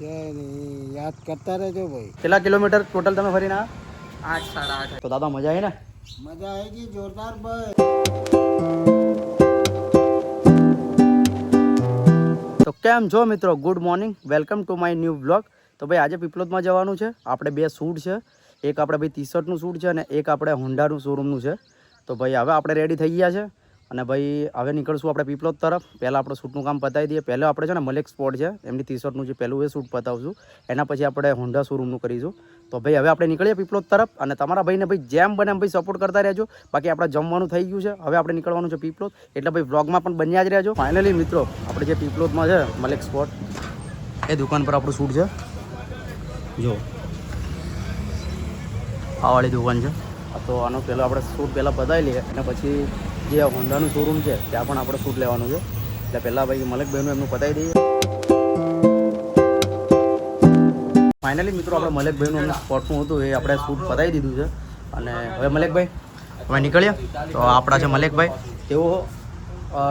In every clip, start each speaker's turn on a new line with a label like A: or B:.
A: યાદ કરતા રહેજો ભાઈ.
B: કેટલા કિલોમીટર ટોટલ તમે ફરીને આવ્યા?
C: 8 સાડા 8.
B: તો દાદા મજા આવી ને?
A: મજા આવેગી જોરદાર ભાઈ.
B: તો કેમ છો મિત્રો, good morning, welcome to my new blog. તો ભાઈ આજે પીપલોદમાં જવાનું છે. આપણે બે શૂટ છે, એક આપણે ભાઈ ટી શર્ટનું શૂટ છે અને એક આપણે હોન્ડાનું શોરૂમનું છે. તો ભાઈ હવે આપણે રેડી થઈ ગયા છે અને ભાઈ હવે નીકળશું આપણે પીપલોદ તરફ. પહેલાં આપણે શૂટનું કામ પતાવી દઈએ. પહેલાં આપણે છે ને મલેક સ્પોટ છે એમની ટી શર્ટનું જે પહેલું એ શૂટ પતાવશું, એના પછી આપણે હોન્ડા શોરૂમનું કરીશું. તો ભાઈ હવે આપણે નીકળીએ પીપલોદ તરફ અને તમારા ભાઈને ભાઈ જેમ બને એમ ભાઈ સપોર્ટ કરતા રહેજો. બાકી આપણે જમવાનું થઈ ગયું છે, હવે આપણે નીકળવાનું છે પીપલોદ, એટલે ભાઈ વ્લોગમાં પણ બન્યા જ રહેજો. ફાઇનલી મિત્રો આપણે જે પીપલોદમાં છે મલેક સ્પોટ, એ દુકાન પર આપણું શૂટ છે. જો આ વાળી દુકાન છે. તો આનો પહેલાં આપણે શૂટ પહેલાં બતાવી લઈએ અને પછી જે હોન્ડાનું શોરૂમ છે ત્યાં પણ આપણે શૂટ લેવાનું છે. એટલે પહેલાં ભાઈ મલેકભાઈનું એમનું પતાવી દઈએ. ફાઇનલી મિત્રો આપણે મલેકભાઈનું એમનું સ્પોટનું હતું એ આપણે શૂટ પતાવી દીધું છે અને હવે મલેકભાઈ અમે નીકળ્યા. તો આપણા છે મલેકભાઈ, તેઓ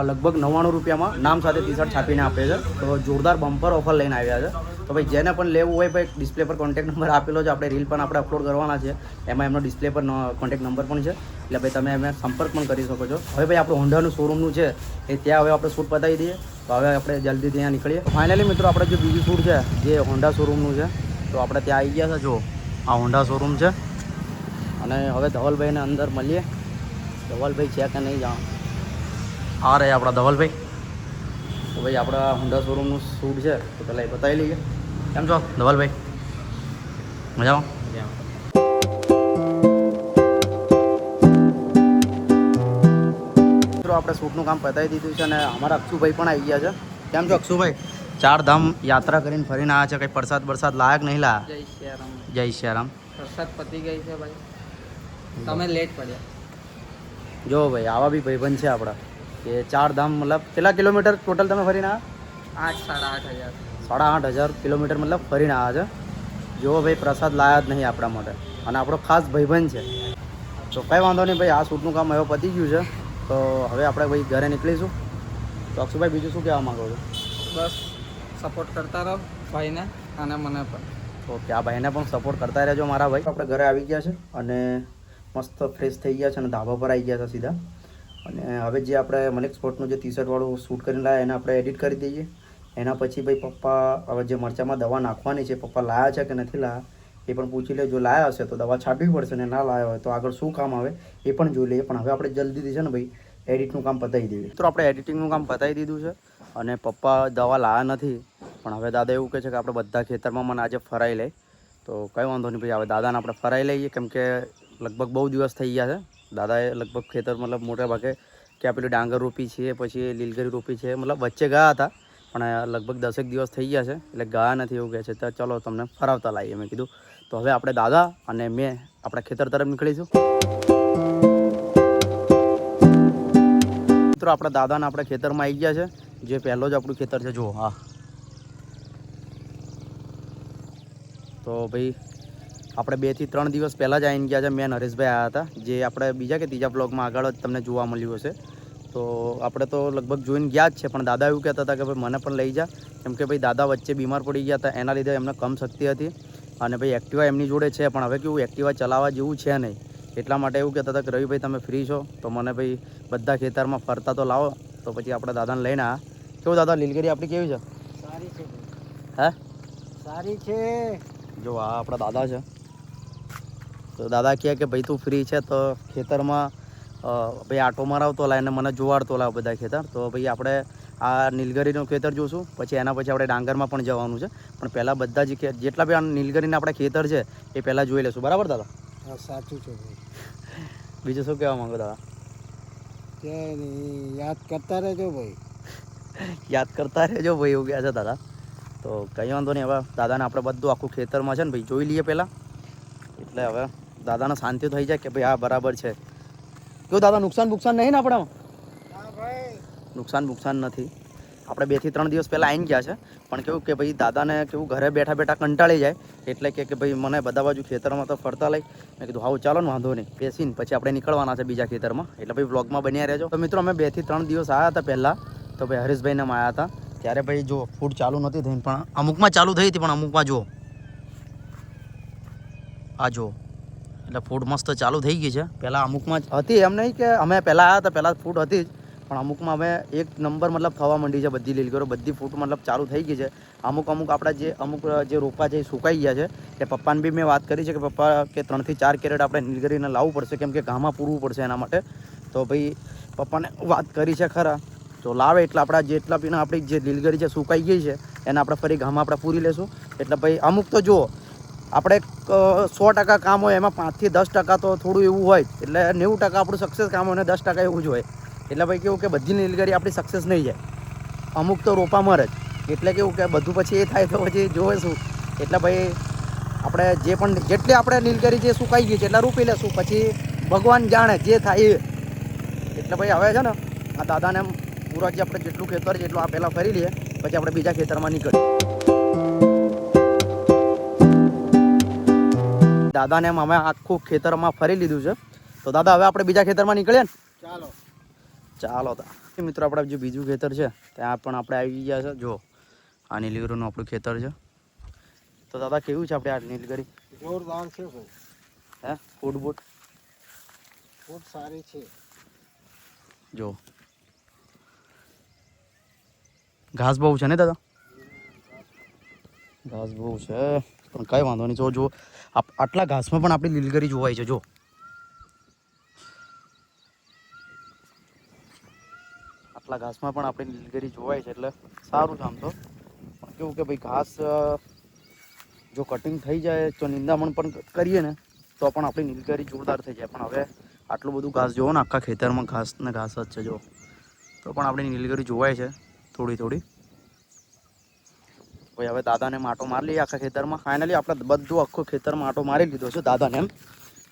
B: લગભગ 99 રૂપિયામાં નામ સાથે ટી શર્ટ છાપીને આપે છે. તો જોરદાર બમ્પર ઓફર લઈને આવ્યા છે. તો ભાઈ જેને પણ લેવું હોય ભાઈ ડિસ્પ્લે પર કોન્ટેક્ટ નંબર આપેલો છે, આપણે રીલ પણ આપણે અપલોડ કરવાના છે, એમાં એમનો ડિસ્પ્લે પર કોન્ટેક્ટ નંબર પણ છે, એટલે ભાઈ તમે એમને સંપર્ક પણ કરી શકો છો. હવે ભાઈ આપણું હોન્ડાનું શોરૂમનું છે એ ત્યાં હવે આપણે શૂટ પતાવી દઈએ. તો હવે આપણે જલ્દી ત્યાં નીકળીએ. ફાઇનલી મિત્રો આપણે જે બીજું શૂટ છે જે હોન્ડા શોરૂમનું છે, તો આપણે ત્યાં આવી ગયા છે. જો આ હોન્ડા શોરૂમ છે અને હવે ધવલભાઈને અંદર મળીએ. ધવલભાઈ છે કે નહીં જાણ આ રહે આપણા ધવલભાઈ. તો ભાઈ આપણા હોન્ડા શોરૂમનું શૂટ છે તો પહેલાં એ બતાવી લઈએ. કેમ છો ધવલભાઈ? મજામાં? મિત્રો આપણે શૂટનું કામ પતાવી દીધું છે અને અમારા અક્ષુભાઈ પણ આવી ગયા છે. કેમ છો અક્ષુભાઈ? 4 ધામ યાત્રા કરીને ફરીને આવ્યા છે. કંઈ પ્રસાદ બરસાદ લાયક નહીં લાયા?
C: જય શ્યારામ.
B: જય શ્યારામ.
C: વરસાદ પતી ગઈ છે ભાઈ, તમે લેટ પડ્યા.
B: જો ભાઈ આવા બી ભાઈબંધ છે આપણા કે 4 ધામ મતલબ કેટલા કિલોમીટર ટોટલ તમે ફરીને આવ્યા?
C: 8 સાડા 8 હજાર.
B: 8,500 કિલોમીટર મતલબ ફરીને આવ્યા છે. જો ભાઈ પ્રસાદ લાયા જ નહીં આપણા માટે અને આપણો ખાસ ભાઈબંધ છે. તો કંઈ વાંધો નહીં ભાઈ, આ શૂટનું કામ હવે પતી ગયું છે. તો હવે આપણે ભાઈ ઘરે નીકળીશું. તો અક્ષુભાઈ બીજું શું કહેવા માગો છો?
C: બસ સપોર્ટ કરતા રહો ભાઈને અને મને પણ.
B: ઓકે, આ ભાઈને પણ સપોર્ટ કરતા રહેજો મારા ભાઈ. આપણે ઘરે આવી ગયા છે અને મસ્ત ફ્રેશ થઈ ગયા છે અને ધાબા પર આવી ગયા છે સીધા. અને હવે જે આપણે મલેક સ્પોર્ટનું જે ટી શર્ટવાળું શૂટ કરીને લાવ્યા એને આપણે એડિટ કરી દઈએ. એના પછી ભાઈ પપ્પા હવે જે મરચામાં દવા નાખવાની છે, પપ્પા લાયા છે કે નથી લાયા એ પણ પૂછી લે. જો લાયા હશે તો દવા છાંટવી પડશે ને ના લાયા હોય તો આગળ શું કામ આવે એ પણ જોઈ લઈએ. પણ હવે આપણે જલ્દીથી છે ને ભાઈ એડિટનું કામ પતાવી દઈએ. તો આપણે એડિટિંગનું કામ પતાવી દીધું છે અને પપ્પા દવા લાયા નથી. પણ હવે દાદા એવું કહે છે કે આપણે બધા ખેતરમાં મને આજે ફરાઈ લે. તો કંઈ વાંધો નહીં ભાઈ, હવે દાદાને આપણે ફરાઈ લઈએ કેમ કે લગભગ બહુ દિવસ થઈ ગયા છે. દાદાએ લગભગ ખેતર મતલબ મોટા ભાગે કે આ પેલી ડાંગર રોપી છે, પછી લીલગરી રોપી છે, મતલબ વચ્ચે ગયા હતા પણ લગભગ 10 દિવસ થઈ ગયા છે એટલે ગયા નથી એવું કહે છે. તો ચલો તમને ફરાવતા લાવીએ મેં કીધું. તો હવે આપણે દાદા અને મેં આપણા ખેતર તરફ નીકળીશું. મિત્રો આપણા દાદાને આપણે ખેતરમાં આવી ગયા છે. જે પહેલો જ આપણું ખેતર છે, જુઓ હા. તો ભાઈ આપણે 2 થી 3 દિવસ પહેલાં જ આવીને ગયા છે. મેં નરેશભાઈ આવ્યા હતા, જે આપણે બીજા કે ત્રીજા બ્લોગમાં આગળ જ તમને જોવા મળ્યું હશે. તો આપણે તો લગભગ જોઈને ગયા જ છે પણ દાદા એવું કહેતા હતા કે ભાઈ મને પણ લઈ જા, કેમ કે ભાઈ દાદા વચ્ચે બીમાર પડી ગયા હતા, એના લીધે એમને કમ શક્તિ હતી અને ભાઈ એક્ટિવા એમની જોડે છે પણ હવે કેવું એક્ટિવા ચલાવવા જેવું છે નહીં. એટલા માટે એવું કહેતા હતા કે રવિભાઈ તમે ફ્રી છો તો મને ભાઈ બધા ખેતરમાં ફરતા તો લાવો. તો પછી આપણે દાદાને લઈને આવ્યા. કેવું દાદા લીલગરી આપણી કેવી છે?
A: સારી છે
B: હે?
A: સારી છે.
B: જો આ આપણા દાદા છે. તો દાદા કહે કે ભાઈ તું ફ્રી છે તો ખેતરમાં ભાઈ આટો મરાવતો લાવ અને મને જોવાડતો લાવ બધા ખેતર. તો ભાઈ આપણે આ નીલગરીનું ખેતર જોઈશું, પછી એના પછી આપણે ડાંગરમાં પણ જવાનું છે. પણ પહેલાં બધા જ જેટલા બી આ નીલગરીના આપણા ખેતર છે એ પહેલાં જોઈ લઈશું. બરાબર દાદા?
A: હા સાચું છે ભાઈ.
B: બીજું શું કહેવા માંગો દાદા?
A: કે યાદ કરતા રહેજો ભાઈ.
B: યાદ કરતા રહેજો ભાઈ એવું કહે છે દાદા. તો કંઈ વાંધો નહીં, હવે દાદાને આપણે બધું આખું ખેતરમાં છે ને ભાઈ જોઈ લઈએ પહેલાં, એટલે હવે દાદાને શાંતિ થઈ જાય કે ભાઈ આ બરાબર છે. કેવું દાદા નુકસાન નહીં ને આપણામાં?
A: હા ભાઈ
B: નુકસાન નથી. આપણે 2 થી 3 દિવસ પહેલાં આવીને ગયા છે પણ કેવું કે ભાઈ દાદાને કેવું ઘરે બેઠા બેઠા કંટાળી જાય એટલે કે ભાઈ મને બધા બાજુ ખેતરમાં તો ફરતા લઈ. મેં કીધું હાવ ચાલો ને વાંધો નહીં, બેસીને પછી આપણે નીકળવાના છે બીજા ખેતરમાં, એટલે ભાઈ વ્લોગમાં બન્યા રહેજો. તો મિત્રો અમે 2 થી 3 દિવસ આવ્યા હતા પહેલાં, તો ભાઈ હરેશભાઈને આવ્યા હતા ત્યારે ભાઈ જો ફૂડ ચાલુ નથી થઈ પણ અમુકમાં ચાલુ થઈ હતી પણ અમુકમાં જો આ જો એટલે ફૂડ મસ્ત ચાલુ થઈ ગઈ છે. પહેલાં અમુકમાં જ હતી એમ નહીં કે અમે પહેલાં આવ્યા હતા પહેલાં ફૂડ હતી જ પણ અમુકમાં અમે એક નંબર મતલબ થવા માંડી છે બધી લીલગરો બધી ફૂડ મતલબ ચાલુ થઈ ગઈ છે. અમુક આપણા જે રોપા છે એ સુકાઈ ગયા છે કે પપ્પાને બી મેં વાત કરી છે કે પપ્પા કે 3 થી 4 કેરેટ આપણે નીલગરીને લાવવું પડશે કેમ કે ઘામાં પૂરવું પડશે એના માટે. તો ભાઈ પપ્પાને વાત કરી છે ખરા તો લાવે એટલે આપણા જેટલા પીને આપણી જે લીલગરી છે સુકાઈ ગઈ છે એને આપણે ફરી ઘામાં આપણે પૂરી લેશું. એટલે ભાઈ અમુક તો જુઓ આપણે 100% કામ હોય એમાં 5 થી 10% તો થોડું એવું હોય એટલે 90% આપણું સક્સેસ કામ હોય અને 10% એવું જ હોય. એટલે ભાઈ કેવું કે બધી નીલગરી આપણી સક્સેસ નહીં જાય, અમુક તો રોપા મરે જ. એટલે કેવું કે બધું પછી એ થાય તો પછી જોવે શું. એટલે ભાઈ આપણે જે પણ જેટલી આપણે નીલગરી જે સુકાઈ ગઈ છે એટલે રોપી લેશું પછી ભગવાન જાણે જે થાય એ. એટલે ભાઈ હવે છે ને આ દાદાને પૂરા જે આપણે જેટલું ખેતર છે એટલું આ પહેલાં ફરી લઈએ પછી આપણે બીજા ખેતરમાં નીકળીએ. દાદાને અમે આખું ખેતરમાં ફરી લીધું છે તો દાદા હવે આપણે બીજા ખેતરમાં નીકળીએ ને. ચાલો મિત્રો આપણે જે બીજું ખેતર છે ત્યાં પણ આપણે આવી ગયા છે. જો આ નીલગીરીનું આપણું ખેતર છે. તો દાદા કેવું છે આપણે આ નીલગીરી?
A: જોરદાર છે ભાઈ.
B: હે ફૂડ
A: સારી છે.
B: જો ઘાસ બહુ છે ને દાદા? ઘાસ બહુ છે પણ કઈ વાંધો નહીં. જો આટલા ઘાસમાં પણ આપણી નીલગીરી જોવાય છે. જો આટલા ઘાસમાં પણ આપણી નીલગીરી જોવાય છે એટલે સારું છે આમ તો. પણ કેવું કે ભાઈ ઘાસ જો કટિંગ થઈ જાય તો નિંદામણ પણ કરીએ ને તો પણ આપણી નીલગીરી જોરદાર થઈ જાય. પણ હવે આટલું બધું ઘાસ જોવો ને આખા ખેતરમાં ઘાસ ને ઘાસ જ છે જો તો પણ આપણી નીલગીરી જોવાય છે થોડી. ભાઈ હવે દાદાને માટો મારી લઈએ આખા ખેતરમાં. ફાઇનલી આપણે બધું આખું ખેતરમાં માટો મારી લીધો છે દાદાને એમ.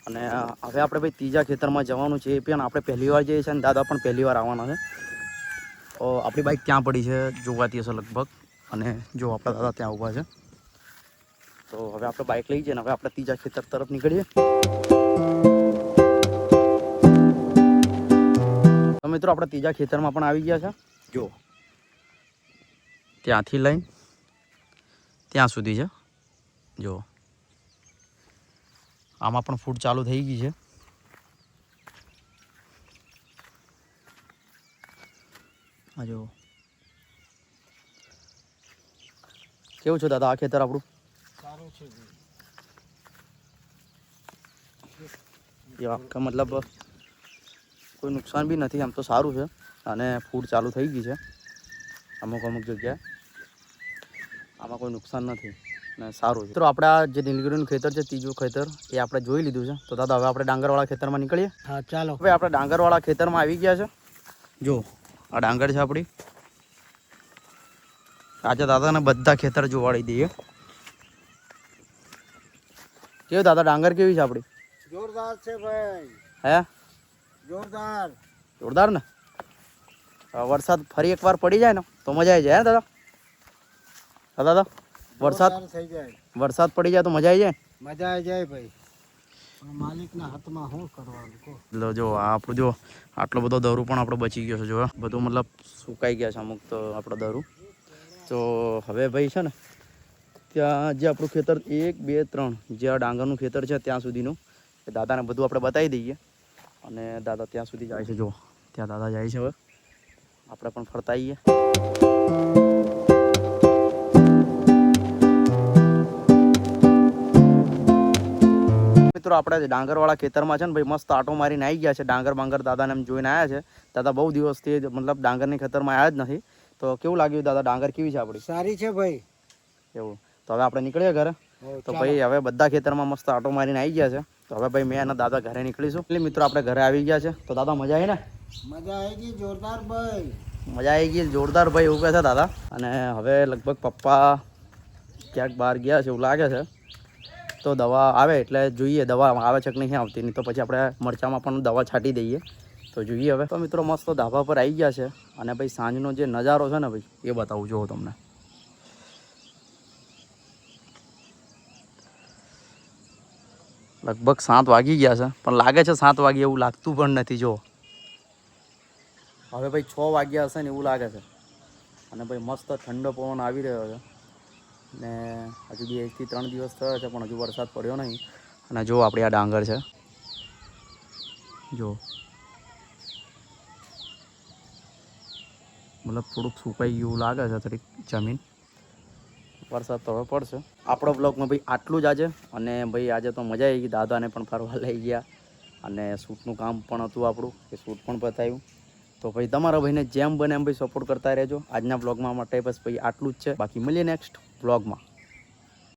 B: અને હવે આપણે ભાઈ ત્રીજા ખેતરમાં જવાનું છે. એ પણ આપણે પહેલી વાર જઈએ છીએ અને દાદા પણ પહેલી વાર આવવાના છે. તો આપણી બાઇક ત્યાં પડી છે જોવાતી હશે લગભગ અને જો આપણા દાદા ત્યાં ઊભા છે. તો હવે આપણે બાઇક લઈ જઈએ ને હવે આપણે ત્રીજા ખેતર તરફ નીકળીએ. તો મિત્રો આપણે ત્રીજા ખેતરમાં પણ આવી ગયા છે. જો ત્યાંથી લઈને ત્યાં સુધી છે. જો આમાં પણ ફૂડ ચાલુ થઈ ગઈ છે. આ જો કેવું છે દાદા આ ખેતર આપણું?
A: સારું છે
B: એ આખા મતલબ કોઈ નુકસાન બી નથી આમ તો સારું છે. અને ફૂડ ચાલુ થઈ ગઈ છે અમુક જગ્યાએ. આમાં કોઈ નુકસાન નથી ને સારું છે. મિત્રો આપણે આ જે નીલગીરીનું ખેતર છે ત્રીજું ખેતર એ આપણે જોઈ લીધું છે. તો દાદા હવે આપણે ડાંગરવાળા ખેતરમાં નીકળીએ.
A: હા ચાલો.
B: હવે આપણે ડાંગરવાળા ખેતરમાં આવી ગયા છે. જો આ ડાંગર છે આપણી. આજે દાદાને બધા ખેતર જોવાડી દઈએ. કેવું દાદા ડાંગર કેવી છે આપણી?
A: જોરદાર છે ભાઈ.
B: હે જોરદાર ને? વરસાદ ફરી એકવાર પડી જાય ને તો મજા આવી જાય. હે દાદા? દાદા વરસાદ પડી જાય તો મજા આવી જાય.
A: મજા આવી જાય ભાઈ. માલિકના હાથમાં શું કરવાનું કહો.
B: એટલે જો આપણું જો આટલો બધો દરું પણ આપણો બચી ગયો છે. જો બધું મતલબ સુકાઈ ગયા છે અમુક તો આપણો દરું. તો હવે ભાઈ છે ને ત્યાં જે આપણું ખેતર 1 2 3 જે આ ડાંગરનું ખેતર છે ત્યાં સુધીનું એ દાદાને બધું આપણે બતાવી દઈએ. અને દાદા ત્યાં સુધી જાય છે. જો ત્યાં દાદા જાય છે. હવે આપણે પણ ફરતા આવીએ. મિત્રો આપણે ડાંગરવાળા ખેતરમાં છે ને ભાઈ મસ્ત આટો મારીને આવી ગયા છે. ડાંગર દાદાને એમ જોઈને આવ્યા છે. દાદા બહુ દિવસથી મતલબ ડાંગરની ખેતરમાં આવ્યા જ નથી. તો કેવું લાગ્યું દાદા ડાંગર કેવી છે આપણી?
A: સારી છે ભાઈ.
B: એવું તો હવે આપણે નીકળીએ ઘરે. તો ભાઈ હવે બધા ખેતરમાં મસ્ત આટો મારીને આવી ગયા છે. તો હવે ભાઈ મેં અને દાદા ઘરે નીકળીશું. એટલે મિત્રો આપણે ઘરે આવી ગયા છે. તો દાદા મજા આવી ને?
A: મજા આવી ગઈ જોરદાર ભાઈ.
B: મજા આવી ગઈ જોરદાર ભાઈ એવું કહે છે દાદા. અને હવે લગભગ પપ્પા ક્યાંક બહાર ગયા છે એવું લાગે છે. તો દવા આવે એટલે જોઈએ દવા આવે છે કે નહીં આવતી. નહીં તો પછી આપણે મરચામાં પણ દવા છાંટી દઈએ. તો જોઈએ હવે. તો મિત્રો મસ્ત ધાબા પર આવી ગયા છે. અને ભાઈ સાંજનો જે નજારો છે ને ભાઈ એ બતાવું જોઉં તમને. લગભગ 7 વાગી ગયા છે પણ લાગે છે 7 વાગે એવું લાગતું પણ નથી. જો હવે ભાઈ 6 વાગ્યા હશે ને એવું લાગે છે. અને ભાઈ મસ્ત ઠંડો પવન આવી રહ્યો છે ને હજુ બી 1 થી 3 દિવસ થયો છે પણ હજુ વરસાદ પડ્યો નહીં. અને જો આપણી આ ડાંગર છે, જો મતલબ થોડુંક સુકાઈ ગયું લાગે છે થોડીક જમીન. વરસાદ તો હવે પડશે. આપણો બ્લોગમાં ભાઈ આટલું જ આજે. અને ભાઈ આજે તો મજા આવી ગઈ, દાદાને પણ ફરવા લઈ ગયા અને શૂટનું કામ પણ હતું આપણું, એ શૂટ પણ બતાવ્યું. તો ભાઈ તમારા ભાઈને જેમ બને એમ ભાઈ સપોર્ટ કરતા રહેજો. આજના બ્લોગમાં માટે બસ ભાઈ આટલું જ છે. બાકી મળીએ નેક્સ્ટ બ્લોગમાં.